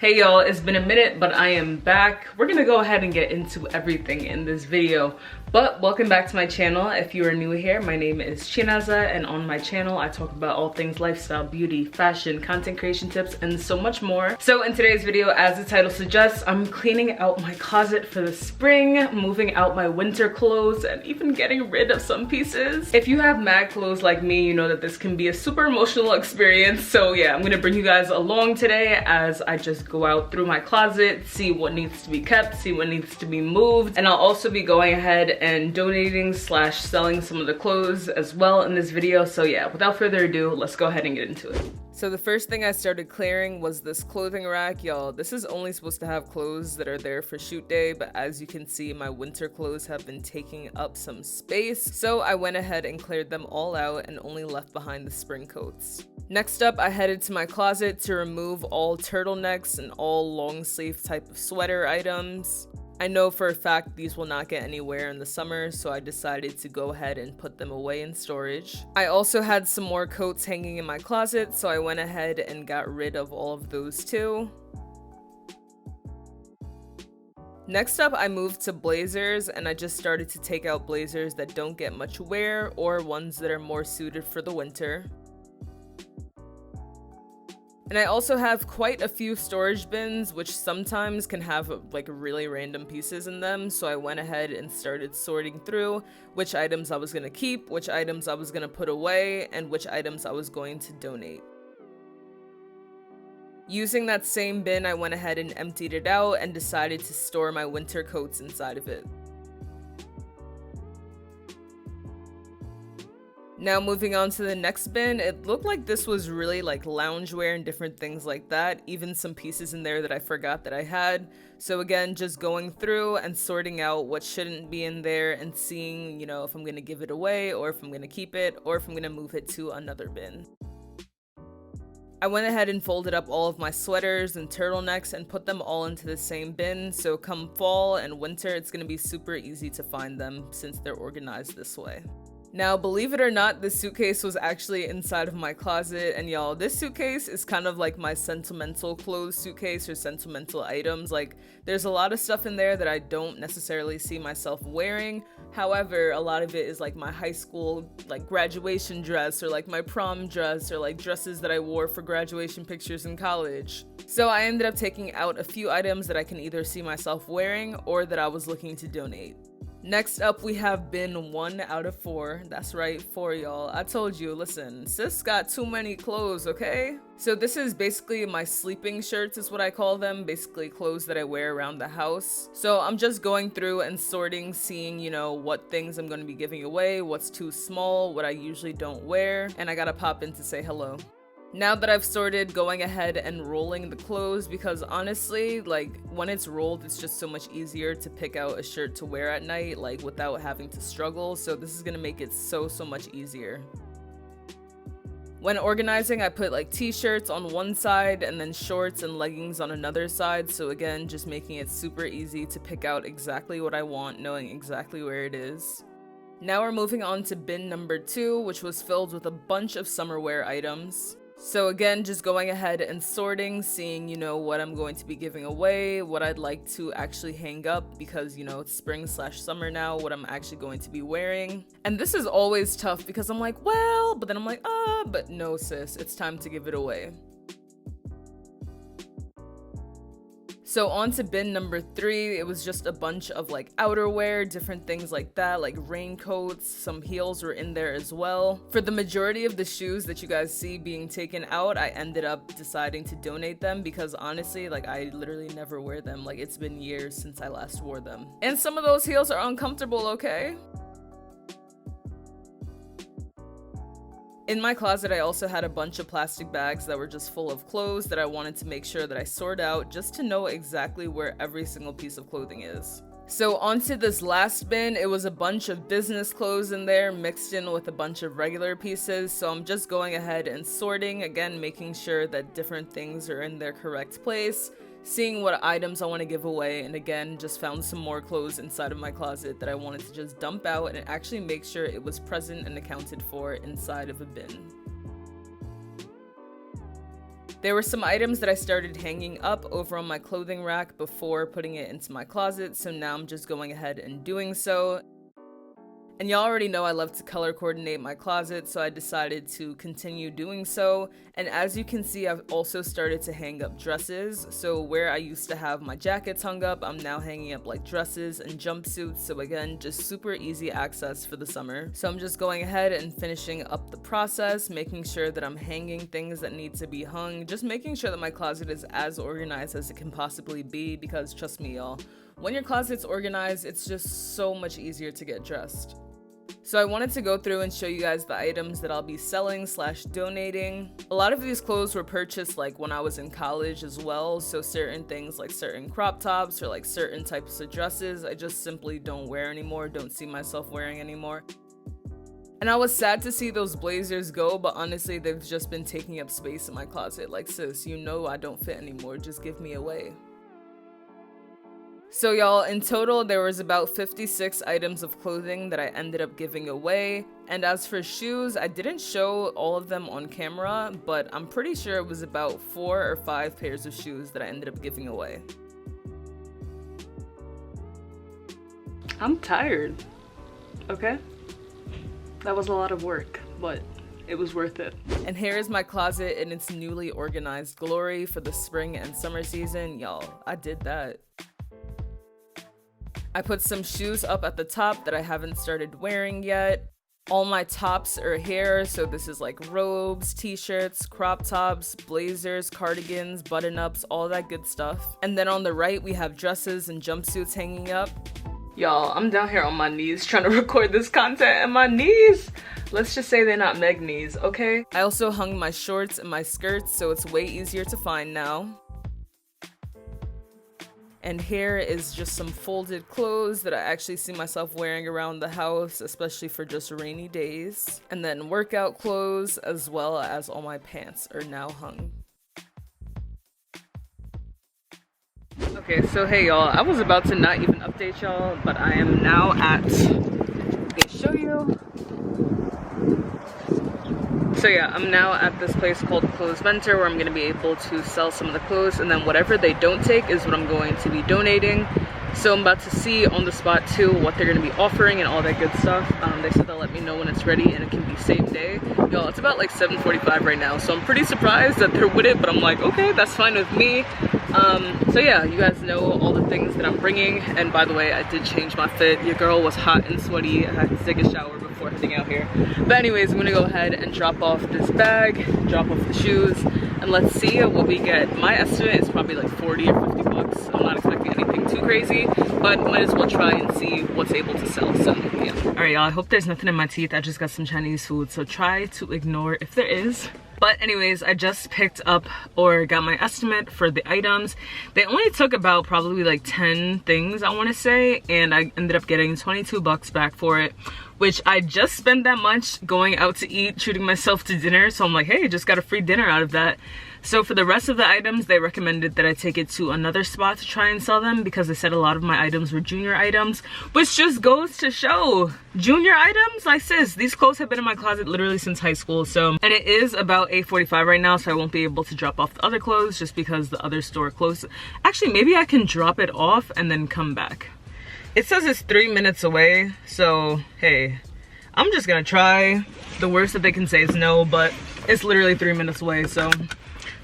Hey y'all, it's been a minute, but I am back. We're gonna go ahead and get into everything in this video. But welcome back to my channel. If you are new here, my name is Chinaza, and on my channel, I talk about all things lifestyle, beauty, fashion, content creation tips, and so much more. So in today's video, as the title suggests, I'm cleaning out my closet for the spring, moving out my winter clothes, and even getting rid of some pieces. If you have mad clothes like me, you know that this can be a super emotional experience. So yeah, I'm gonna bring you guys along today as I just go out through my closet, see what needs to be kept, see what needs to be moved, and I'll also be going ahead and donating / selling some of the clothes as well in this video. So yeah, without further ado, let's go ahead and get into it. So the first thing I started clearing was this clothing rack. Y'all, this is only supposed to have clothes that are there for shoot day, but as you can see, my winter clothes have been taking up some space. So I went ahead and cleared them all out and only left behind the spring coats. Next up, I headed to my closet to remove all turtlenecks and all long sleeve type of sweater items. I know for a fact these will not get anywhere in the summer, so I decided to go ahead and put them away in storage. I also had some more coats hanging in my closet, so I went ahead and got rid of all of those too. Next up, I moved to blazers, and I just started to take out blazers that don't get much wear or ones that are more suited for the winter. And I also have quite a few storage bins, which sometimes can have like really random pieces in them. So I went ahead and started sorting through which items I was gonna keep, which items I was gonna put away, and which items I was going to donate. Using that same bin, I went ahead and emptied it out and decided to store my winter coats inside of it. Now moving on to the next bin, it looked like this was really like loungewear and different things like that, even some pieces in there that I forgot that I had. So again, just going through and sorting out what shouldn't be in there and seeing, you know, if I'm gonna give it away or if I'm gonna keep it or if I'm gonna move it to another bin. I went ahead and folded up all of my sweaters and turtlenecks and put them all into the same bin, so come fall and winter, it's gonna be super easy to find them since they're organized this way. Now, believe it or not, this suitcase was actually inside of my closet, and y'all, this suitcase is kind of like my sentimental clothes suitcase or sentimental items. Like, there's a lot of stuff in there that I don't necessarily see myself wearing. However, a lot of it is like my high school, like graduation dress, or like my prom dress, or like dresses that I wore for graduation pictures in college. So I ended up taking out a few items that I can either see myself wearing or that I was looking to donate. Next up, we have bin 1 out of 4. That's right, 4, y'all. I told you, listen, sis got too many clothes, okay? So this is basically my sleeping shirts is what I call them, basically clothes that I wear around the house. So I'm just going through and sorting, seeing, you know, what things I'm going to be giving away, what's too small, what I usually don't wear, and I gotta pop in to say hello. Now that I've sorted, going ahead and rolling the clothes, because honestly, like, when it's rolled, it's just so much easier to pick out a shirt to wear at night, like, without having to struggle, so this is gonna make it so much easier. When organizing, I put like t-shirts on one side and then shorts and leggings on another side, so again, just making it super easy to pick out exactly what I want, knowing exactly where it is. Now we're moving on to bin number 2, which was filled with a bunch of summer wear items. So again, just going ahead and sorting, seeing, you know, what I'm going to be giving away, what I'd like to actually hang up because, you know, it's spring / summer now, what I'm actually going to be wearing. And this is always tough because I'm like, well, but then I'm like, but no sis, it's time to give it away. So on to bin number 3, it was just a bunch of like outerwear, different things like that, like raincoats, some heels were in there as well. For the majority of the shoes that you guys see being taken out, I ended up deciding to donate them because honestly, like I literally never wear them. Like it's been years since I last wore them. And some of those heels are uncomfortable, okay? In my closet, I also had a bunch of plastic bags that were just full of clothes that I wanted to make sure that I sort out just to know exactly where every single piece of clothing is. So onto this last bin, it was a bunch of business clothes in there mixed in with a bunch of regular pieces, so I'm just going ahead and sorting, again making sure that different things are in their correct place, seeing what items I want to give away, and again just found some more clothes inside of my closet that I wanted to just dump out and actually make sure it was present and accounted for inside of a bin. There were some items that I started hanging up over on my clothing rack before putting it into my closet, so now I'm just going ahead and doing so. And y'all already know I love to color coordinate my closet, so I decided to continue doing so. And as you can see, I've also started to hang up dresses. So where I used to have my jackets hung up, I'm now hanging up like dresses and jumpsuits. So again, just super easy access for the summer. So I'm just going ahead and finishing up the process, making sure that I'm hanging things that need to be hung, just making sure that my closet is as organized as it can possibly be, because trust me, y'all, when your closet's organized, it's just so much easier to get dressed. So I wanted to go through and show you guys the items that I'll be selling / donating. A lot of these clothes were purchased like when I was in college as well, so certain things like certain crop tops or like certain types of dresses I just simply don't wear anymore, don't see myself wearing anymore. And I was sad to see those blazers go, but honestly they've just been taking up space in my closet. Like, sis, you know I don't fit anymore, just give me away. So y'all, in total, there was about 56 items of clothing that I ended up giving away. And as for shoes, I didn't show all of them on camera, but I'm pretty sure it was about 4 or 5 pairs of shoes that I ended up giving away. I'm tired, okay? That was a lot of work, but it was worth it. And here is my closet in its newly organized glory for the spring and summer season. Y'all, I did that. I put some shoes up at the top that I haven't started wearing yet. All my tops are here, so this is like robes, t-shirts, crop tops, blazers, cardigans, button-ups, all that good stuff. And then on the right, we have dresses and jumpsuits hanging up. Y'all, I'm down here on my knees trying to record this content, and my knees, let's just say they're not Meg knees, okay? I also hung my shorts and my skirts, so it's way easier to find now. And here is just some folded clothes that I actually see myself wearing around the house, especially for just rainy days. And then workout clothes, as well as all my pants are now hung. Okay, so hey y'all, I was about to not even update y'all, but I am now at, let me show you. So yeah, I'm now at this place called Clothes Venter, where I'm going to be able to sell some of the clothes, and then whatever they don't take is what I'm going to be donating. So I'm about to see on the spot too what they're going to be offering and all that good stuff. They said they'll let me know when it's ready, and it can be same day. Y'all, it's about like 7:45 right now, so I'm pretty surprised that they're with it, but I'm like, okay, that's fine with me. So yeah, you guys know all the things that I'm bringing. And by the way, I did change my fit. Your girl was hot and sweaty. I had to take a shower before heading out here. But anyways, I'm gonna go ahead and drop off this bag, drop off the shoes, and let's see what we get. My estimate is probably like 40 or 50 bucks. I'm not expecting anything too crazy, but might as well try and see what's able to sell. So yeah. All right, y'all, I hope there's nothing in my teeth. I just got some Chinese food, so try to ignore if there is. But anyways, I just picked up or got my estimate for the items. They only took about probably like 10 things, I want to say, and I ended up getting 22 bucks back for it, which I just spent that much going out to eat, treating myself to dinner. So I'm like, hey, just got a free dinner out of that. So for the rest of the items, they recommended that I take it to another spot to try and sell them, because they said a lot of my items were junior items, which just goes to show, junior items, like sis, these clothes have been in my closet literally since high school. So, and it is about 8:45 right now, so I won't be able to drop off the other clothes just because the other store closed. Actually, maybe I can drop it off and then come back. It says it's 3 minutes away, so hey, I'm just gonna try. The worst that they can say is no, but it's literally 3 minutes away, so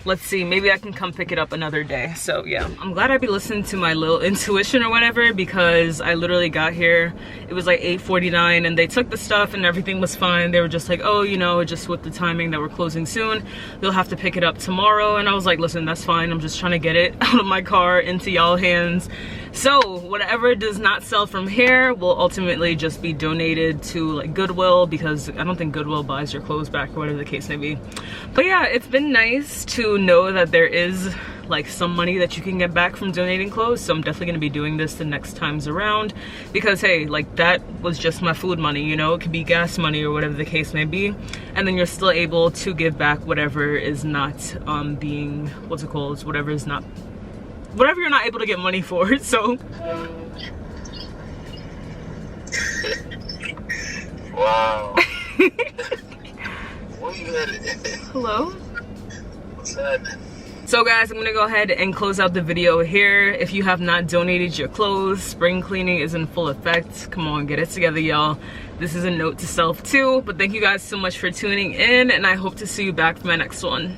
let's see, maybe I can come pick it up another day. So yeah, I'm glad I be listening to my little intuition or whatever, because I literally got here, it was like 8:49, and they took the stuff and everything was fine. They were just like, oh, you know, just with the timing that we're closing soon, you'll have to pick it up tomorrow. And I was like, listen, that's fine. I'm just trying to get it out of my car into y'all hands. So whatever does not sell from here will ultimately just be donated to like Goodwill, because I don't think Goodwill buys your clothes back or whatever the case may be. But yeah, it's been nice to know that there is like some money that you can get back from donating clothes. So I'm definitely going to be doing this the next times around, because hey, like that was just my food money, you know, it could be gas money or whatever the case may be, and then you're still able to give back whatever is not being, what's it called, whatever is not, whatever you're not able to get money for. So wow. Where you headed? Hello? What's happening? So guys, I'm gonna go ahead and close out the video here. If you have not donated your clothes, spring cleaning is in full effect. Come on, get it together, y'all. This is a note to self too. But thank you guys so much for tuning in, and I hope to see you back for my next one.